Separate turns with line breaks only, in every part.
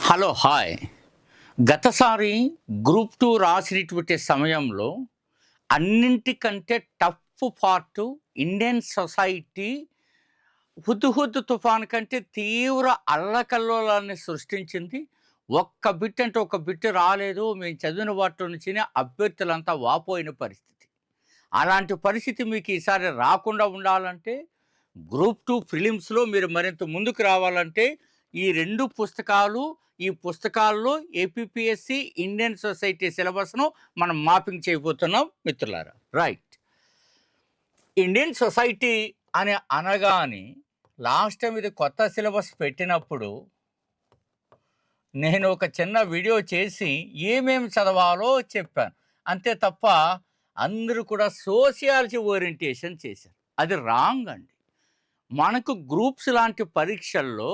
Hello hi. గతసారి group 2 రాసినటువంటి సమయంలో అన్నింటికంటే tough part Indian society Hudhud తుఫాన్ కంటే తీవ్ర అల్లకల్లోలాన్ని సృష్టించింది. ఒక్క బిట్ అంటే ఒక బిట్ రాలేదు. మేము చదివిన వాటిలో నుంచినే అభ్యర్థులంతా వాపోయిన పరిస్థితి. అలాంటి పరిస్థితి మీకు ఈసారి రాకుండా ఉండాలంటే గ్రూప్ 2 ప్రిలిమ్స్‌లో మీరు మరింత ముందుకు రావాలంటే ఈ 2 పుస్తకాలు, ఈ పుస్తకాల్లో ఏపీపీఎస్సీ, ఇండియన్ సొసైటీ సిలబస్‌ను మనం మ్యాపింగ్ చేయబోతున్నాం మిత్రులారా. రైట్. ఇండియన్ సొసైటీ అని అనగానే లాస్ట్ టైమ్ ఇది కొత్త సిలబస్ పెట్టినప్పుడు నేను ఒక చిన్న వీడియో చేసి ఏమేమి చదవాలో చెప్పాను. అంతే తప్ప అందరూ కూడా సోషియాలజీ ఓరియంటేషన్ చేశారు. అది రాంగ్ అండి. మనకు గ్రూప్స్ లాంటి పరీక్షల్లో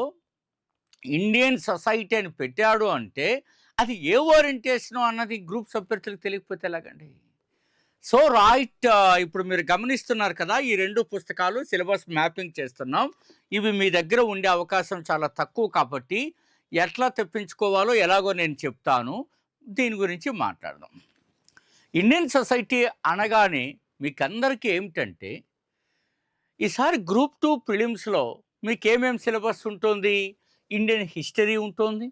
ఇండియన్ సొసైటీ అని పెట్టాడు అంటే అది ఏ ఓరియంటేషను అన్నది గ్రూప్స్ అభ్యర్థులకు తెలియకపోతే ఎలాగండి? సో రైట్, ఇప్పుడు మీరు గమనిస్తున్నారు కదా, ఈ 2 పుస్తకాలు సిలబస్ మ్యాపింగ్ చేస్తున్నాం. ఇవి మీ దగ్గర ఉండే అవకాశం చాలా తక్కువ కాబట్టి ఎట్లా తెప్పించుకోవాలో ఎలాగో నేను చెప్తాను. దీని గురించి మాట్లాడదాం. ఇండియన్ సొసైటీ అనగానే మీకందరికీ ఏమిటంటే ఈసారి గ్రూప్ 2 ప్రిలిమ్స్‌లో మీకేమేం సిలబస్ ఉంటుంది? ఇండియన్ హిస్టరీ ఉంటుంది.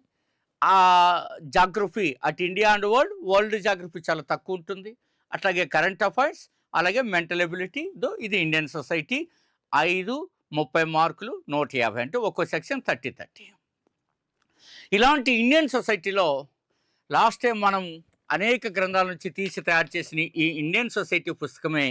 జాగ్రఫీ అటు ఇండియా అండ్ వరల్డ్ జాగ్రఫీ చాలా తక్కువ ఉంటుంది. అట్లాగే కరెంట్ అఫైర్స్, అలాగే మెంటల్ ఎబిలిటీ. ఇది ఇండియన్ సొసైటీ 5, 30 మార్కులు, 150 అంటే ఒక్కో సెక్షన్ 30, 30. ఇలాంటి ఇండియన్ సొసైటీలో లాస్ట్ టైం మనం అనేక గ్రంథాల నుంచి తీసి తయారు చేసిన ఈ ఇండియన్ సొసైటీ పుస్తకమే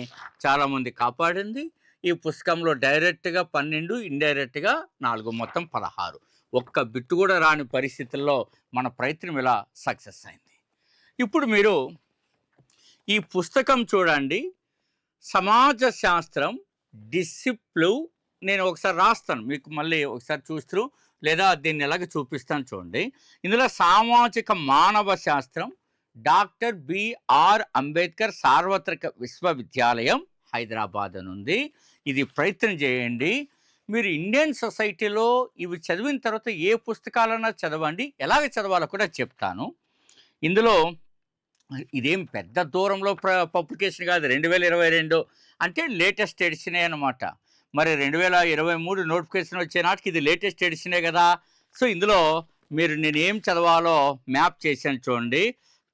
చాలామంది కాపాడింది. ఈ పుస్తకంలో డైరెక్ట్గా 12, ఇండైరెక్ట్గా 4, మొత్తం 16. ఒక్క బిట్టు కూడా రాని పరిస్థితుల్లో మన ప్రయత్నం ఇలా సక్సెస్ అయింది. ఇప్పుడు మీరు ఈ పుస్తకం చూడండి. సమాజ శాస్త్రం డిసిప్లిన్. నేను ఒకసారి రాస్తాను, మీకు మళ్ళీ ఒకసారి చూస్తూ లేదా దీన్ని ఎలాగ చూపిస్తాను చూడండి. ఇందులో సామాజిక మానవ శాస్త్రం డాక్టర్ బిఆర్ అంబేద్కర్ సార్వత్రిక విశ్వవిద్యాలయం హైదరాబాద్ అని ఉంది. ఇది ప్రయత్నం చేయండి. మీరు ఇండియన్ సొసైటీలో ఇవి చదివిన తర్వాత ఏ పుస్తకాలన్నా చదవండి. ఎలాగ చదవాలో కూడా చెప్తాను. ఇందులో ఇదేం పెద్ద దూరంలో పబ్లికేషన్ కాదు. 2022 అంటే లేటెస్ట్ ఎడిషనే అనమాట. మరి 2023 నోటిఫికేషన్ వచ్చే నాటికి ఇది లేటెస్ట్ ఎడిషనే కదా. సో ఇందులో మీరు నేను ఏం చదవాలో మ్యాప్ చేశాను చూడండి.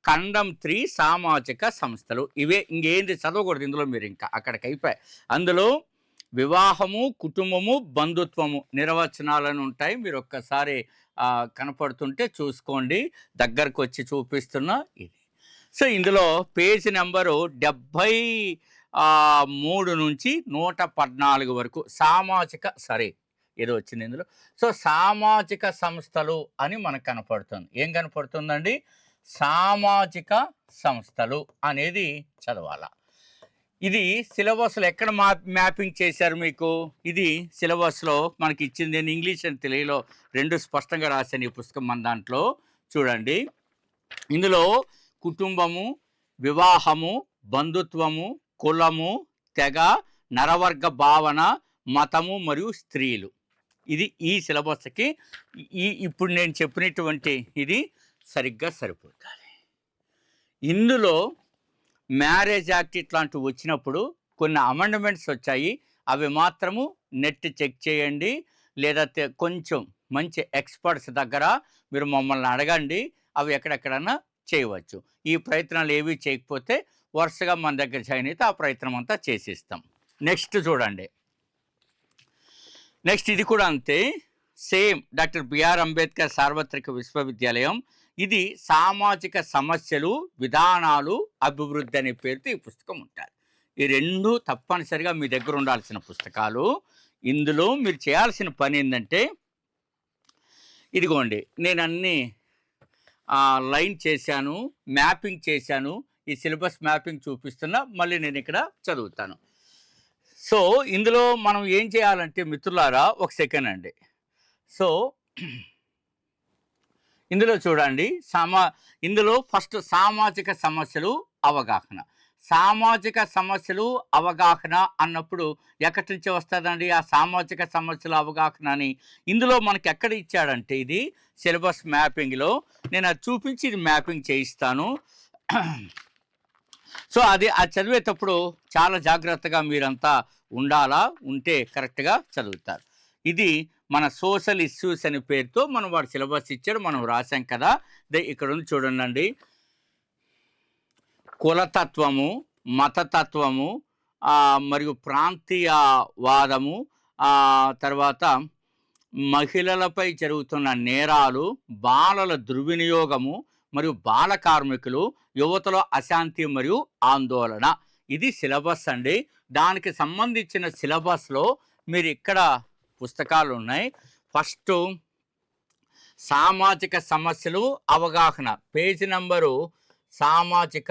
ఖండం 3 సామాజిక సంస్థలు. ఇవే, ఇంకేంది చదవకూడదు ఇందులో. మీరు ఇంకా అక్కడికి అయిపోయాయి. అందులో వివాహము, కుటుంబము, బంధుత్వము నిర్వచనాలను ఉంటాయి. మీరు ఒక్కసారి కనపడుతుంటే చూసుకోండి. దగ్గరకు వచ్చి చూపిస్తున్నా ఇది. సో ఇందులో పేజ్ నెంబరు 73 నుంచి 114 వరకు ఏదో వచ్చింది ఇందులో. సో సామాజిక సంస్థలు అని మనకు కనపడుతుంది. ఏం కనపడుతుందండి? సామాజిక సంస్థలు అనేది చదవాలా. ఇది సిలబస్లో ఎక్కడ మ్యాపింగ్ చేశారు మీకు? ఇది సిలబస్లో మనకి ఇచ్చింది. నేను ఇంగ్లీష్ అండ్ తెలుగులో 2 స్పష్టంగా రాశాను ఈ పుస్తకం మన దాంట్లో. చూడండి, ఇందులో కుటుంబము, వివాహము, బంధుత్వము, కులము, తెగ, నరవర్గ భావన, మతము మరియు స్త్రీలు. ఇది ఈ సిలబస్కి ఇప్పుడు నేను చెప్పినటువంటి ఇది సరిగ్గా సరిపోతుంది. ఇందులో మ్యారేజ్ యాక్ట్ ఇట్లాంటివి వచ్చినప్పుడు కొన్ని అమెండ్మెంట్స్ వచ్చాయి. అవి మాత్రము నెట్ చెక్ చేయండి, లేదా కొంచెం మంచి ఎక్స్పర్ట్స్ దగ్గర మీరు మమ్మల్ని అడగండి. అవి ఎక్కడెక్కడన్నా చేయవచ్చు. ఈ ప్రయత్నాలు ఏవి చేయకపోతే వరుసగా మన దగ్గర జాయిన్ అయితే ఆ ప్రయత్నం అంతా చేసిస్తాం. నెక్స్ట్ చూడండి. నెక్స్ట్ ఇది కూడా అంతే, సేమ్ డాక్టర్ బిఆర్ అంబేద్కర్ సార్వత్రిక విశ్వవిద్యాలయం. ఇది సామాజిక సమస్యలు, విధానాలు, అభివృద్ధి అనే పేరుతో ఈ పుస్తకం ఉంటుంది. ఈ 2 తప్పనిసరిగా మీ దగ్గర ఉండాల్సిన పుస్తకాలు. ఇందులో మీరు చేయాల్సిన పని ఏంటంటే, ఇదిగోండి నేను అన్నీ లైన్ చేశాను, మ్యాపింగ్ చేశాను. ఈ సిలబస్ మ్యాపింగ్ చూపిస్తున్నా. మళ్ళీ నేను ఇక్కడ చదువుతాను. సో ఇందులో మనం ఏం చేయాలంటే మిత్రులారా, ఒక సెకండ్ అండి. సో ఇందులో చూడండి, ఇందులో ఫస్ట్ సామాజిక సమస్యలు అవగాహన. సామాజిక సమస్యలు అవగాహన అన్నప్పుడు ఎక్కడి నుంచి వస్తుందండి ఆ సామాజిక సమస్యల అవగాహన అని? ఇందులో మనకి ఎక్కడ ఇచ్చాడంటే ఇది సిలబస్ మ్యాపింగ్లో నేను అది చూపించి ఇది మ్యాపింగ్ చేయిస్తాను. సో అది చదివేటప్పుడు చాలా జాగ్రత్తగా మీరంతా ఉండాలా, ఉంటే కరెక్ట్గా చదువుతారు. ఇది మన సోషల్ ఇష్యూస్ అనే పేరుతో మనం వాడు సిలబస్ ఇచ్చాడు, మనం రాసాం కదా. ఇక్కడ ఉంది చూడండి, కులతత్వము, మతతత్వము, మరియు ప్రాంతీయవాదము, తర్వాత మహిళలపై జరుగుతున్న నేరాలు, బాలల దుర్వినియోగము మరియు బాల కార్మికులు, యువతలో అశాంతి మరియు ఆందోళన. ఇది సిలబస్ అండి. దానికి సంబంధించిన సిలబస్లో మీరు ఇక్కడ పుస్తకాలు ఉన్నాయి. ఫస్ట్ సామాజిక సమస్యలు అవగాహన, పేజీ నంబరు సామాజిక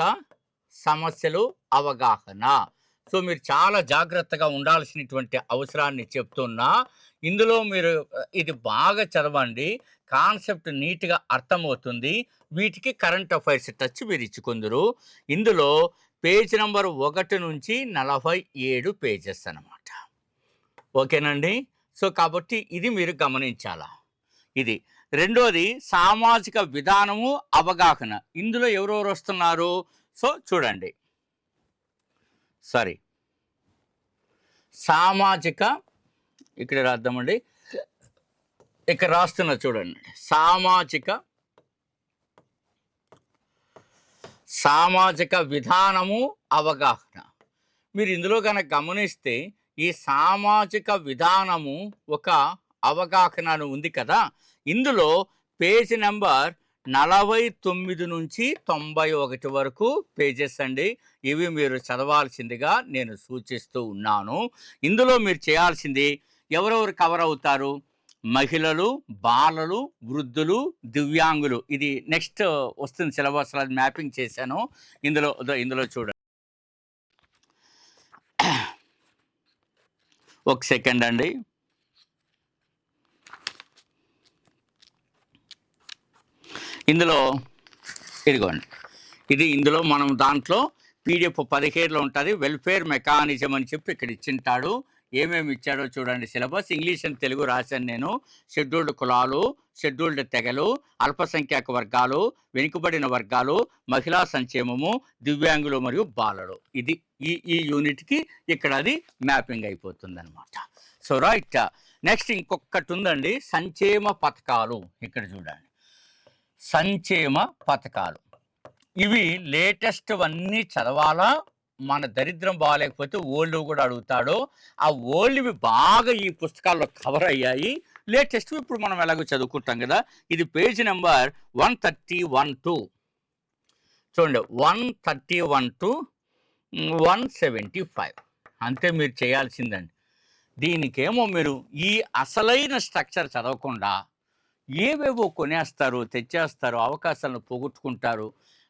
సమస్యలు అవగాహన. సో మీరు చాలా జాగ్రత్తగా ఉండాల్సినటువంటి అవసరాన్ని చెప్తున్నా. ఇందులో మీరు ఇది బాగా చదవండి, కాన్సెప్ట్ నీట్గా అర్థమవుతుంది. వీటికి కరెంట్ అఫైర్స్ టచ్ మీరు ఇచ్చుకుందరు. ఇందులో పేజ్ నెంబర్ 1 నుంచి 47 పేజెస్ అన్నమాట. ఓకేనండి. సో కాబట్టి ఇది మీరు గమనించాలా. ఇది రెండోది సామాజిక విధానము అవగాహన. ఇందులో ఎవరెవరు వస్తున్నారు? సో చూడండి, సారీ, సామాజిక, ఇక్కడ రాద్దామండి, ఇక్కడ రాస్తున్నా చూడండి, సామాజిక విధానము అవగాహన. మీరు ఇందులో కనుక గమనిస్తే ఈ సామాజిక విధానము ఒక అవగాహన ఉంది కదా. ఇందులో పేజీ నెంబర్ 49 నుంచి 91 వరకు పేజెస్ అండి. ఇవి మీరు చదవాల్సిందిగా నేను సూచిస్తూ ఉన్నాను. ఇందులో మీరు చేయాల్సింది ఎవరెవరు కవర్ అవుతారు? మహిళలు, బాలలు, వృద్ధులు, దివ్యాంగులు. ఇది నెక్స్ట్ వస్తుంది సిలబస్లో, అది మ్యాపింగ్ చేశాను. ఇందులో చూడండి, ఒక సెకండ్ అండి. ఇందులో ఇదిగోండి, ఇందులో మనం దాంట్లో PDF 17లో ఉంటుంది. వెల్ఫేర్ మెకానిజం అని చెప్పి ఇక్కడ ఇచ్చింటాడు. ఏమేమి ఇచ్చాడో చూడండి. సిలబస్ ఇంగ్లీష్ అండ్ తెలుగు రాశాను నేను. షెడ్యూల్డ్ కులాలు, షెడ్యూల్డ్ తెగలు, అల్పసంఖ్యాక వర్గాలు, వెనుకబడిన వర్గాలు, మహిళా సంక్షేమము, దివ్యాంగులు మరియు బాలలు. ఇది ఈ యూనిట్కి ఇక్కడ అది మ్యాపింగ్ అయిపోతుంది అనమాట. సో రైట్, నెక్స్ట్ ఇంకొకటి ఉందండి, సంక్షేమ పథకాలు. ఇక్కడ చూడండి, సంక్షేమ పథకాలు. ఇవి లేటెస్ట్ అన్నీ చదవాలా. మన దరిద్రం బాగాలేకపోతే ఓల్డ్ కూడా అడుగుతాడు. ఆ ఓల్డ్వి బాగా ఈ పుస్తకాల్లో కవర్ అయ్యాయి. లేటెస్ట్ ఇప్పుడు మనం ఎలాగో చదువుకుంటాం కదా. ఇది పేజీ నెంబర్ 131 to చూడండి, 131 to 175. అంతే మీరు చేయాల్సిందండి. దీనికేమో మీరు ఈ అసలైన స్ట్రక్చర్ చదవకుండా ఏవేవో కొనేస్తారు, తెచ్చేస్తారు, అవకాశాలను పోగొట్టుకుంటారు.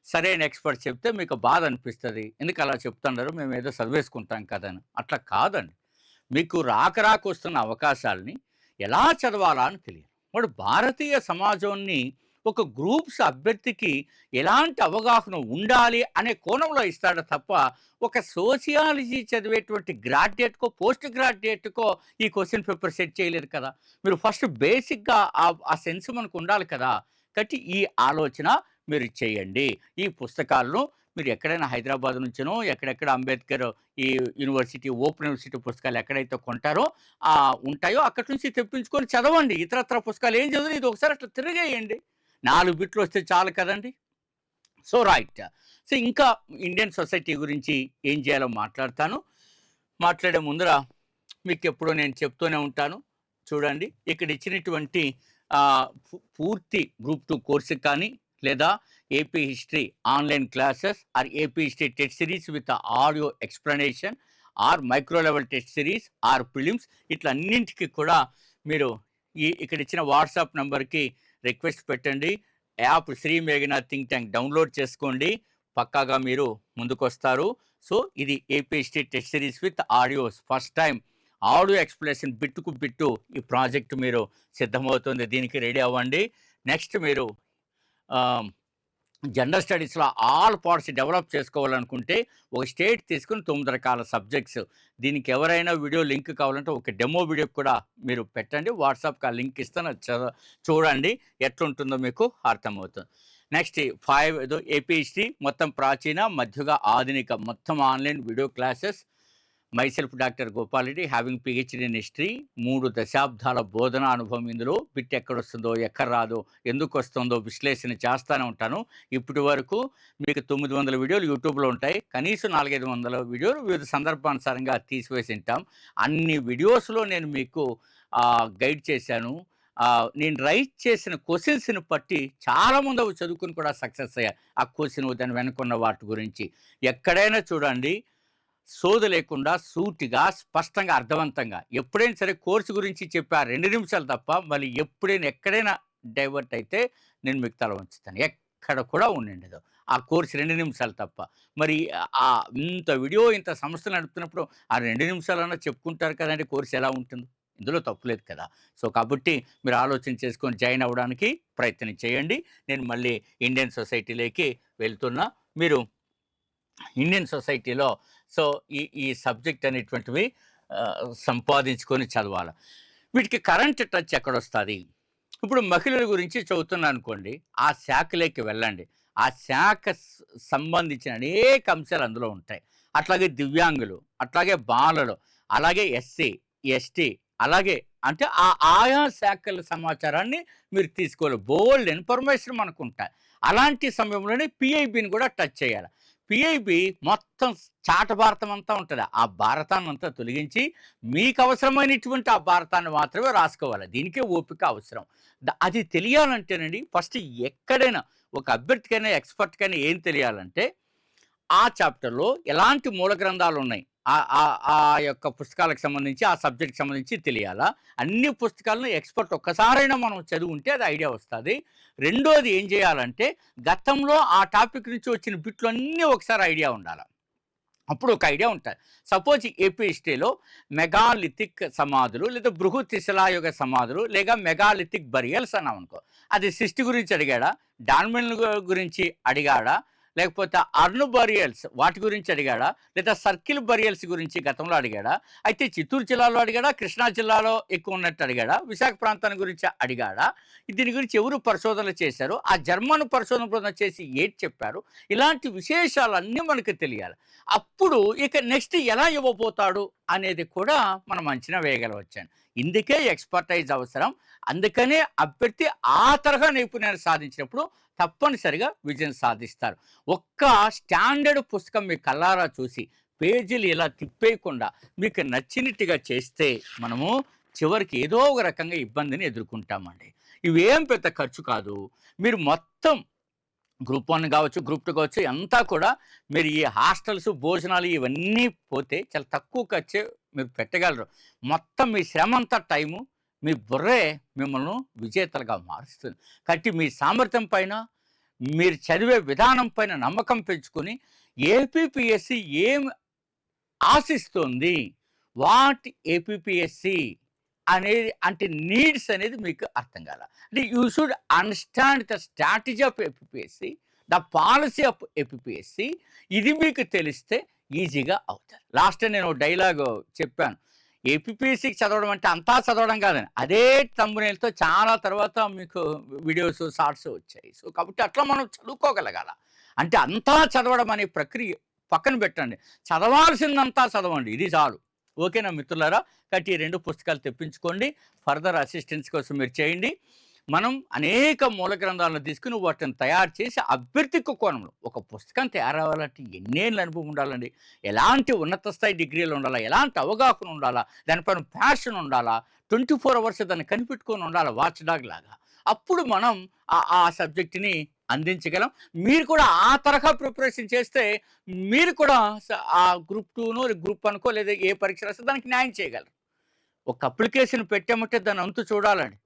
సరైన ఎక్స్పర్ట్ చెప్తే మీకు బాధ అనిపిస్తుంది. ఎందుకు అలా చెప్తున్నారు, మేము ఏదో చదివేసుకుంటాం కదని. అట్లా కాదండి. మీకు రాక వస్తున్న అవకాశాలని ఎలా చదవాలా అని తెలియదు. వాడు భారతీయ సమాజాన్ని ఒక గ్రూప్స్ అభ్యర్థికి ఎలాంటి అవగాహన ఉండాలి అనే కోణంలో ఇస్తాడు తప్ప ఒక సోషియాలజీ చదివేటువంటి గ్రాడ్యుయేట్కో పోస్ట్ గ్రాడ్యుయేట్కో ఈ క్వశ్చన్ పేపర్ సెట్ చేయలేరు కదా. మీరు ఫస్ట్ బేసిక్గా ఆ సెన్స్ మనకు ఉండాలి కదా. కాబట్టి ఈ ఆలోచన మీరు చేయండి. ఈ పుస్తకాలను మీరు ఎక్కడైనా హైదరాబాద్ నుంచినో ఎక్కడెక్కడ అంబేద్కర్ ఈ యూనివర్సిటీ, ఓపెన్ యూనివర్సిటీ పుస్తకాలు ఎక్కడైతే కొంటారో ఉంటాయో అక్కడి నుంచి తెప్పించుకొని చదవండి. ఇతరత్ర పుస్తకాలు ఏం చదివి ఇది ఒకసారి అట్లా తిరిగేయండి. 4 బిట్లు వస్తే చాలు కదండి. సో రైట్, సో ఇంకా ఇండియన్ సొసైటీ గురించి ఏం చేయాలో మాట్లాడే ముందర మీకు ఎప్పుడూ నేను చెప్తూనే ఉంటాను. చూడండి, ఇక్కడ ఇచ్చినటువంటి పూర్తి గ్రూప్ 2 కోర్సు కానీ లేదా AP history online classes or AP history test series with audio explanation or micro level test series or prelims, ఇట్లా అన్నింటికి కూడా మీరు ఇక్కడ ఇచ్చిన వాట్సాప్ నెంబర్కి రిక్వెస్ట్ పెట్టండి. యాప్ శ్రీ మేఘనా థింక్ ట్యాంక్ డౌన్లోడ్ చేసుకోండి. పక్కాగా మీరు ముందుకు వస్తారు. సో ఇది AP history test series with audios. First time audio explanation బిట్టుకు బిట్టు ఈ ప్రాజెక్ట్ మీరు సిద్ధమవుతుంది. దీనికి రెడీ అవ్వండి. నెక్స్ట్ మీరు జనరల్ స్టడీస్‌లో ఆల్ పార్ట్స్ డెవలప్ చేసుకోవాలనుకుంటే, ఒక స్టేట్ తీసుకొని 9 రకాల సబ్జెక్ట్స్. దీనికి ఎవరైనా వీడియో లింక్ కావాలంటే ఒక డెమో వీడియో కూడా మీరు పెట్టండి. వాట్సాప్‌కి ఆ లింక్ ఇస్తాను. అది చూడండి. ఎట్లుంటుందో మీకు అర్థమవుతుంది. నెక్స్ట్ 5 ఏదో ఏపీ హిస్టరీ మొత్తం ప్రాచీన, మధ్యగా, ఆధునిక మొత్తం online video classes. Myself doctor Gopal Reddy having PhD in history. 3 దశాబ్దాల బోధనా అనుభవం ఇందులో. బిట్ ఎక్కడొస్తుందో, ఎక్కడ రాదో, ఎందుకొస్తుందో విశ్లేషణ చేస్తానే ఉంటాను. ఇప్పటి వరకు మీకు 900 వీడియోలు యూట్యూబ్‌లో ఉంటాయి. కనీసం 400, 500 వీడియోలు వివిధ సందర్భానుసారంగా తీసివేసి ఉంటాం. అన్ని వీడియోస్‌లో నేను మీకు గైడ్ చేశాను. నేను రైట్ చేసిన క్వెషన్స్‌ని బట్టి చాలామంది అవి చదువుకొని కూడా సక్సెస్ అయ్యారు. ఆ క్వెషన్ దాని వెనకున్న వాటి గురించి. ఎక్కడైనా చూడండి, సోది లేకుండా సూటిగా, స్పష్టంగా, అర్థవంతంగా ఎప్పుడైనా సరే కోర్సు గురించి చెప్పి ఆ 2 నిమిషాలు తప్ప మళ్ళీ ఎప్పుడైనా ఎక్కడైనా డైవర్ట్ అయితే నేను మీకు తల వంచుతాను. ఎక్కడ కూడా ఉండిండదు. ఆ కోర్స్ 2 నిమిషాలు తప్ప. మరి ఇంత వీడియో ఇంత సంస్థలు నడుపుతున్నప్పుడు ఆ 2 నిమిషాలన్నా చెప్పుకుంటారు కదండీ కోర్స్ ఎలా ఉంటుంది. ఇందులో తప్పులేదు కదా! సో, కాబట్టి మీరు ఆలోచన చేసుకొని జాయిన్ అవ్వడానికి ప్రయత్నం చేయండి. నేను మళ్ళీ ఇండియన్ సొసైటీలోకి వెళ్తున్నా. మీరు ఇండియన్ సొసైటీలో సో, ఈ సబ్జెక్ట్ అనేటువంటివి సంపాదించుకొని చదవాలి. వీటికి కరెంట్ టచ్ ఎక్కడొస్తుంది? ఇప్పుడు మహిళల గురించి చదువుతున్నాననుకోండి, ఆ శాఖలోకి వెళ్ళండి. ఆ శాఖ సంబంధించిన అనేక అంశాలు అందులో ఉంటాయి. అట్లాగే దివ్యాంగులు, అట్లాగే బాలలు, అలాగే ఎస్సీ, ఎస్టీ, అలాగే అంటే ఆయా శాఖల సమాచారాన్ని మీరు తీసుకోవాలి. బోలెడు ఇన్ఫర్మేషన్ మనకుంటాయి. అలాంటి సమయంలోనే పీఐబీని కూడా టచ్ చేయాలి. పీఐబీ మొత్తం చాట భారతం అంతా ఉంటది. ఆ భారతాన్నంతా తొలగించి మీకు అవసరమైనటువంటి ఆ భారతాన్ని మాత్రమే రాసుకోవాలి. దీనికే ఓపిక అవసరం. అది తెలియాలంటేనండి ఫస్ట్ ఎక్కడైనా ఒక అభ్యర్థికైనా, ఎక్స్‌పర్ట్‌కైనా ఏం తెలియాలంటే ఆ చాప్టర్‌లో ఎలాంటి మూల గ్రంథాలున్నాయి. ఆ యొక్క పుస్తకాలకు సంబంధించి, ఆ సబ్జెక్ట్‌కి సంబంధించి తెలియాలా? అన్ని పుస్తకాలను ఎక్స్‌పర్ట్ ఒక్కసారైనా మనం చదివుంటే అది ఐడియా వస్తది. రెండోది ఏం చేయాలంటే, గతంలో ఆ టాపిక్ నుంచి వచ్చిన బిట్లన్నీ ఒకసారి ఐడియా ఉండాల. అప్పుడు ఒక ఐడియా ఉంటది. సపోజ్ ఏపీ హిస్టరీలో మెగాలిథిక్ సమాధులు, లేదా బృహత్ శిలాయుగ సమాధులు, లేక మెగాలిథిక్ బరియల్స్ అన్నామనుకో. అది సృష్టి గురించి అడిగాడా? డాల్మెన్‌ల గురించి అడిగాడా? లేకపోతే అర్న్ బరియల్స్ వాటి గురించి అడిగాడా? లేదా సర్కిల్ బరియల్స్ గురించి గతంలో అడిగాడా? అయితే చిత్తూరు జిల్లాలో అడిగాడా? కృష్ణా జిల్లాలో ఎక్కువ ఉన్నట్టు అడిగాడా? విశాఖ ప్రాంతాన్ని గురించి అడిగాడా? దీని గురించి ఎవరు పరిశోధనలు చేశారు? ఆ జర్మన్ పరిశోధన బృందం చేసి ఏది చెప్పారు? ఇలాంటి విశేషాలన్నీ మనకు తెలియాలి. అప్పుడు ఇక నెక్స్ట్ ఎలా ఇవ్వబోతాడు అనేది కూడా మనం అంచనా వేయగలవచ్చండి. ఇందుకే ఎక్స్‌పర్టైజ్ అవసరం. అందుకనే అభ్యర్థి ఆ తరహా నైపుణ్యాన్ని సాధించినప్పుడు తప్పనిసరిగా విజయం సాధిస్తారు. ఒక్క స్టాండర్డ్ పుస్తకం మీ కళ్ళారా చూసి పేజీలు ఇలా తిప్పేయకుండా మీకు నచ్చినట్టుగా చేస్తే మనము చివరికి ఏదో ఒక రకంగా ఇబ్బందిని ఎదుర్కొంటామండి. ఇవేం పెద్ద ఖర్చు కాదు. మీరు మొత్తం గ్రూప్ 1 కావచ్చు, గ్రూప్ 2 కావచ్చు అంతా కూడా మీరు ఈ హాస్టల్స్, భోజనాలు ఇవన్నీ పోతే చాలా తక్కువ ఖర్చే మీరు పెట్టగలరు. మొత్తం మీ శ్రమంతా టైము, మీ బుర్రే మిమ్మల్ని విజేతలుగా మారుస్తుంది. కాబట్టి మీ సామర్థ్యం పైన, మీరు చదివే విధానం పైన నమ్మకం పెంచుకొని ఏపీపీఎస్సీ ఏం ఆశిస్తోంది? వాట్ ఏపీపీఎస్సీ అనేది అంటే నీడ్స్ అనేది మీకు అర్థం కాల. అంటే you should understand the strategy of APPSC, the policy of APPSC. ఇది మీకు తెలిస్తే ఈజీగా అవుతారు. లాస్ట్ నేను డైలాగ్ చెప్పాను. ఏపీపీఎస్సీకి చదవడం అంటే అంతా చదవడం కాదని. అదే థంబ్‌నెయిల్‌తో చాలా తర్వాత మీకు వీడియోస్, షార్ట్స్ వచ్చాయి. సో, కాబట్టి అట్లా మనం చదువుకోగలగాల. అంటే అంతా చదవడం అనే ప్రక్రియ పక్కన పెట్టండి. చదవాల్సిందంతా చదవండి. ఇది చాలు. ఓకేనా మిత్రులారా? కాబట్టి ఈ 2 పుస్తకాలు తెప్పించుకోండి. ఫర్దర్ అసిస్టెన్స్ కోసం మీరు చేయండి. మనం అనేక మూల గ్రంథాలను తీసుకుని వాటిని తయారు చేసి అభ్యర్థికి కోణంలో ఒక పుస్తకం తయారవ్వాలంటే ఎన్నేళ్ళ అనుభవం ఉండాలండి. ఎలాంటి ఉన్నత స్థాయి డిగ్రీలు ఉండాలా? ఎలాంటి అవగాహన ఉండాలా? దానిపైన ప్యాషన్ ఉండాలా? 24 అవర్స్ దాన్ని కనిపెట్టుకొని ఉండాలా వాచ్ డాగ్ లాగా. అప్పుడు మనం ఆ సబ్జెక్ట్‌ని అందించగలం. మీరు కూడా ఆ తరహా ప్రిపరేషన్ చేస్తే మీరు కూడా ఆ గ్రూప్ 2నో, గ్రూప్ 1కో లేదా ఏ పరీక్ష రాస్తే దానికి న్యాయం చేయగలరు. ఒక అప్లికేషన్ పెట్టామంటే దాని అంతు చూడాలండి.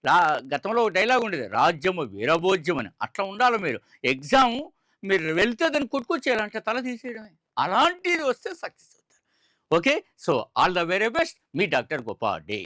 రా గతంలో ఒక డైలాగ్ ఉండేది. రాజ్యము వీరభోజ్యం అని. అట్లా ఉండాలి మీరు. ఎగ్జాము మీరు వెళ్తే దాన్ని కొట్టుకొచ్చేయాలంటే తల తీసేయడమే. అలాంటిది వస్తే సక్సెస్ అవుతారు. Okay. So, all the very best. Me doctor Gopal day.